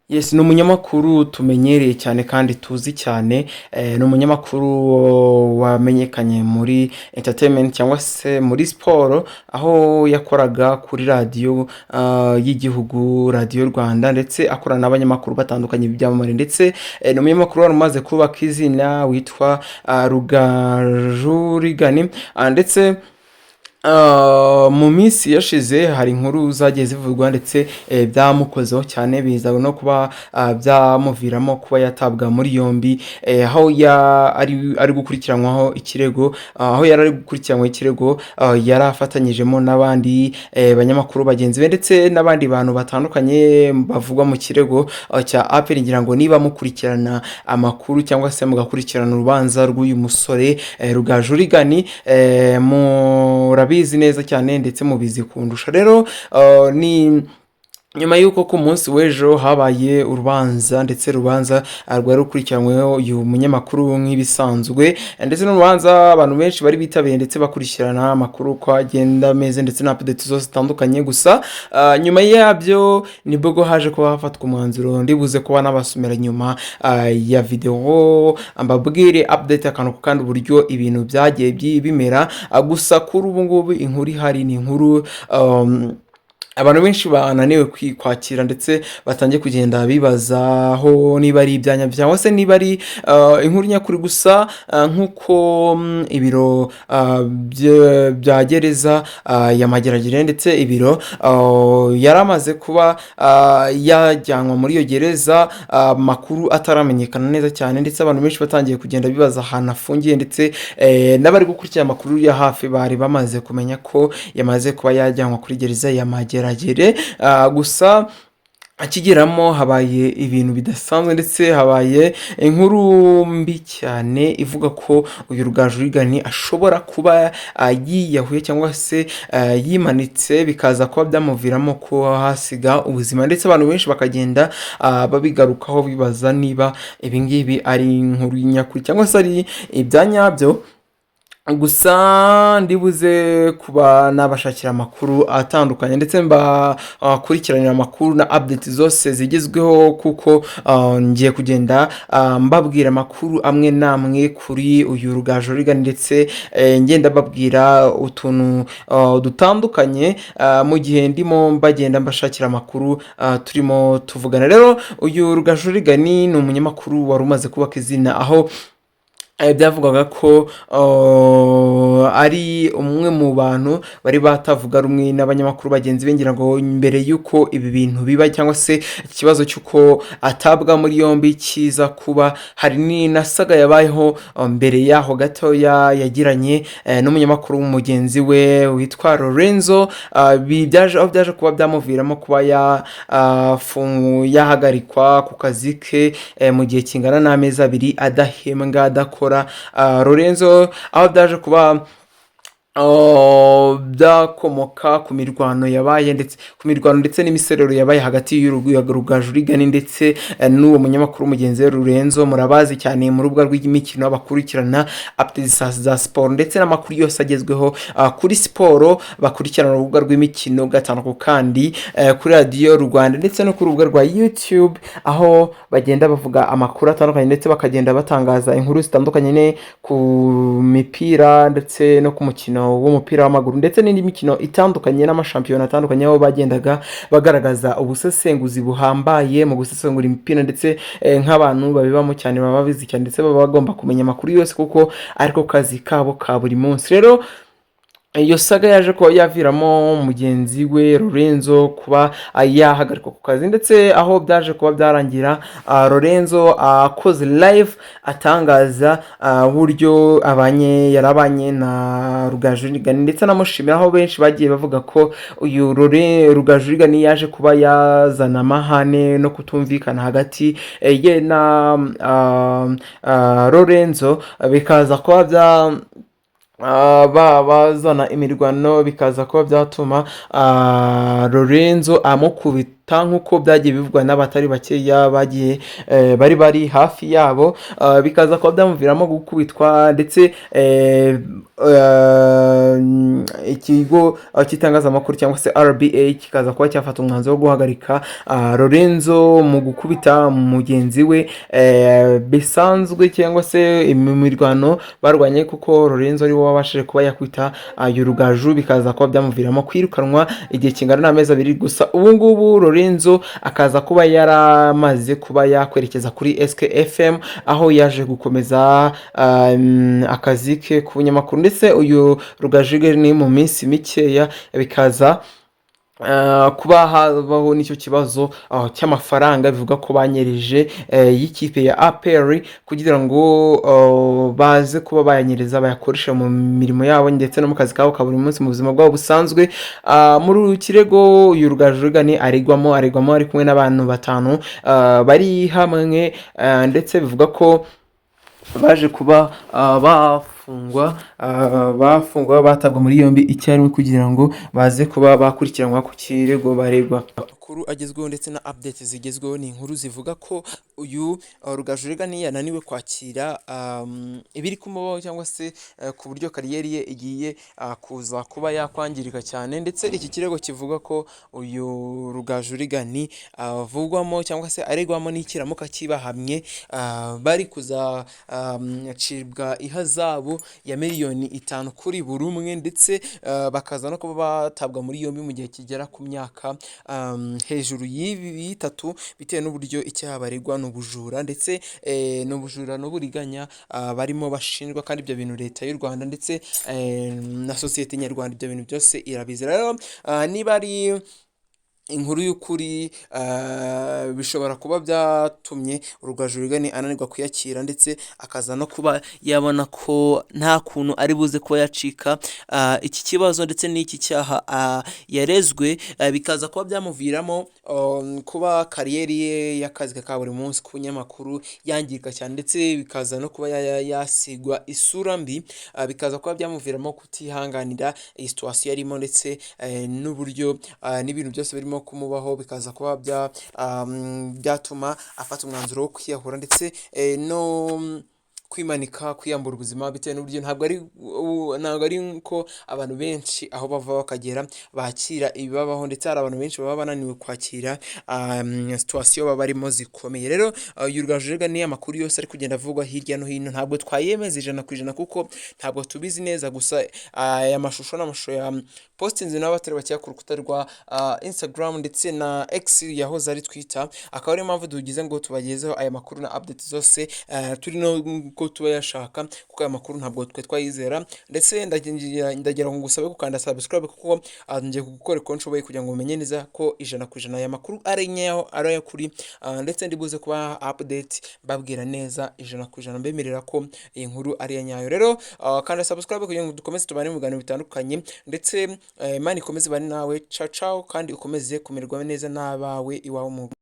Yes, ni umunyamakuru tumenyereye cyane kandi tuzi cyane. Ni umunyamakuru wamenyekanye muri entertainment cyangwa se muri siporo, aho yakoraga kuri radiyo y'igihugu, radiyo Rwanda, ndetse akorana n'abanyamakuru batandukanye b'ibyamamare, ndetse ni umunyamakuru wari umaze kubaka izina witwa RUGAJU REAGAN, ndetse mu minsi yashize hari inkuru zagiye zivugwa ndetse byamukozeho cyane, biza no kuba byamuviramo kuba yatabwa muri yombi, aho ari gukurikiranwaho ikirego, aho yari ari gukurikiranwaho ikirego yari afatanyijemo n'abandi banyamakuru bagenzi be ndetse n'abandi bantu batandukanye bavugwa mu kirego cya APR. ngira ngo niba mukurikirana amakuru cyangwa se mugakurikirana urubanza rw'uyu musore RUGAJU REAGAN, murabizi neza cyane ndetse mubizi kundusha. Rero ni nyuma y'uko ku munsi w'ejo habaye urubanza, ndetse urubanza rwari rukurikiranyweho uyu munyamakuru nk'ibisanzwe, ndetse n'urubanza abantu benshi bari bitabiye ndetse bakurikirana amakuru ko agenda ameze ndetse na update zose zitandukanye. Gusa nyuma yabyo nibwo haje kuba hafatwa umwanzuro ndibuze kuba nabasomera nyuma ya video, mbabwire update akantu kandi uburyo ibintu byagiye bimera. Gusa kuri ubu ngubu inkuru ihari ni inkuru abantu benshi bananiwe kwakira, ndetse batangiye kugenda bibazaho niba ari ibyanya cyangwa se niba ari inkuru nyakuri. Gusa nk'uko ibiro bya gereza ya Mageragere ndetse ibiro yari amaze kuba yajyanwa muri iyo gereza, makuru ataramenyekana neza cyane, ndetse abantu benshi batangiye kugenda bibaza ahantu afungiye, ndetse n'abari gukurikira amakuru ya hafi bari bamaze kumenya ko yamaze kuba yajyanwa kuri gereza ya Mageragere. Gusa akigeramo habaye ibintu bidasanzwe, ndetse habaye inkuru mbi cyane ivuga ko uyu RUGAJU REAGAN ashobora kuba yiyahuye cyangwa se yimanitse, bikaza kuba byamuviramo ko hasiga ubuzima, ndetse abantu benshi bakagenda babigarukaho bibaza niba ibingibi ari inkuru nyakuri cyangwa se ari ibyanyabyo. Gusa ndibuze kuba nabashakira amakuru atandukanye, ndetse mbakurikiranira amakuru na update zose zigezweho, kuko ngiye kugenda mbabwira amakuru amwe namwe kuri uyu RUGAJU REAGAN, ndetse ngenda babwira utuntu dutandukanye mu gihe ndimo mbagenda mbashakira amakuru turimo tuvugana. Rero uyu RUGAJU REAGAN ni umunyamakuru wari umaze kubaka izina, aho byavugaga ko ari umwe mu bantu bari batavuga rumwe n'abanyamakuru bagenzi be. ngira ngo mbere y'uko ibi bintu biba cyangwa se ikibazo cy'uko atabwa muri yombi kiza kuba, hari na saga yabayeho mbere yaho gatoya yagiranye n'umunyamakuru w'umugenzi we witwa Lorenzo, aho byaje kuba byamuviramo kuba yahagarikwa ku kazi ke mu gihe kingana n'amezi 2 adahembwa adakora. Lorenzo aho byaje kuba byakomoka ku mirwano yabaye, ndetse n'imiserero yabaye hagati y'RUGAJU REAGAN ndetse n'uwo munyamakuru mugenzi we Lorenzo. Murabazi cyane mu rubuga rw'imikino bakurikirana updates za siporo ndetse n'amakuru yose agezweho kuri siporo, bakurikirana urubuga rw'imikino gatanu kandi kuri radiyo Rwanda ndetse no ku rubuga rwa YouTube, aho bagenda bavuga amakuru atandukanye ndetse bakagenda batangaza inkuru zitandukanye ku mipira ndetse no ku mukino w'umupira w'amaguru ndetse n'indi mikino itandukanye n'amashampiyona atandukanye, aho bagendaga bagaragaza ubusesenguzi buhambaye mu gusesengura imipira, ndetse nk'abantu babibamo cyane baba babizi cyane, ndetse baba bagomba kumenya amakuru yose kuko ariko kazi kabo ka buri munsi. Rero iyo saga yaje ko yaviramo mugenzi we Lorenzo kuba yahagarikwa ku kazi, ndetse aho byaje kuba byarangira Lorenzo akoze live atangaza uburyo yarabanye na RUGAJU REAGAN, ndetse namushimira, aho benshi bagiye bavuga ko uyu RUGAJU REAGAN yaje kuba yazana amahane no kutumvikana hagati ye na Lorenzo, bikaza kuba bazana imirwano, bikaza kuba byatuma Lorenzo amukubita kumukubita nk'uko byagiye bivugwa n'abatari bakeya bagiye bari hafi yabo, bikaza kuba byamuviramo gukubitwa ndetse ikigo cy'itangazamakuru cyangwa se RBA kikaza kuba cyafata umwanzuro wo guhagarika Lorenzo mu gukubita mugenzi we bisanzwe cyangwa se imirwano barwanye, kuko Lorenzo ari we wabashije kuba yakwita Rugaju, bikaza kuba byamuviramo kwirukanwa igihe kingana n'amezi 2 gusa. Ubu ngubu Lorenzo akaza kuba yaramaze kuba yakwerekeza kuri SKFM, aho yaje gukomeza akazi ke ku bunyamakuru, ndetse uyu Rugaju ni mu minsi mikeya bikaza kuba habaho n'icyo kibazo cy'amafaranga bivuga ko banyereje y'ikipe ya APR kugira ngo baze kuba bayanyereza bayakoresha mu mirimo yabo ndetse no mu kazi kabo ka buri munsi mu buzima bwabo busanzwe. Muri kirego uyu Rugaju ni Aregwamo ari kumwe n'abantu 5 bari hamwe, ndetse bivuga ko baje kuba bafungwa batabwa muri yombi icyarimwe kugira ngo baze kuba bakurikiranwa ku kirego baregwa. Amakuru agezweho ndetse na updates zigezweho ni inkuru zivuga ko uyu Rugaju yananiwe kwakira ibiri kumubaho cyangwa se ku buryo kariyeri ye igiye kuza kuba yakwangirika cyane, ndetse iki kirego kivuga ko uyu Rugaju avugwamo cyangwa se aregwamo n'ikiramuka kibahamye bari kuza acibwa ihazabu ya miliyoni 5 kuri buri umwe, ndetse bakaza no kuba batabwa muri yombi mu gihe kigera ku myaka hejuru y'itatu bitewe n'uburyo icyaha baregwa n'ubujura, ndetse n'ubujura n'uburiganya barimo bashinjwa, kandi ibyo bintu leta y'u Rwanda ndetse na sosiyete nyarwanda ibyo bintu byose irabizi. Rero niba ari inkuru y'ukuri bishobora kuba byatumye Rugaju ananirwa kuyakira, ndetse akaza no kuba yabona ko nta kuntu ari buze kuba yacika iki kibazo ndetse n'iki cyaha yarezwe, bikaza kuba byamuviramo kuba kariyeri ye y'akazi ka buri munsi ku nyamakuru yangirika cyane, ndetse bikaza no kuba yasigwa isura mbi, bikaza kuba byamuviramo kutihanganira iyi situation yarimo, ndetse n'uburyo n'ibintu byose birimo kumubaho, bikaza kuba byatuma afata umwanzuro wo kwiyahura ndetse no kwimanika, kwiyambura ubuzima bitewe n'uburyo ntabwo ari ko abantu benshi aho bava bakagera bakira ibibabaho, ndetse hari abantu benshi baba bananiwe kwakira situation baba barimo zikomeye. Rero uyu Rugaju ni amakuru yose ari kugenda avugwa hirya no hino, ntabwo twayemeza 100% kuko ntabwo tubizi neza, gusa aya mashusho n'amashusho ya postinze n'abatari bakiya ku rukuta rwa Instagram ndetse na X yahoze ari Twitter, akaba ari impamvu dugize ngo tubagezeho aya makuru na update zose turi no ko tuba yashaka, kuko aya makuru ntabwo twe twayizera, ndetse ndagira ngo ngusabe gukanda subscribe kuko ngiye gukora nshoboye kugira ngo umenye neza ko 100% aya makuru ari nyayo ari yakuri, ndetse ndibuze kuba update babwira neza 100% mbemerera ko iyi nkuru ari nyayo. Rero kanda subscribe kugira ngo dukomeze tubane mu biganiro bitandukanye, ndetse Imana ikomeze bari nawe, ciao kandi ukomeze kumererwa neza n'abawe iwawe mu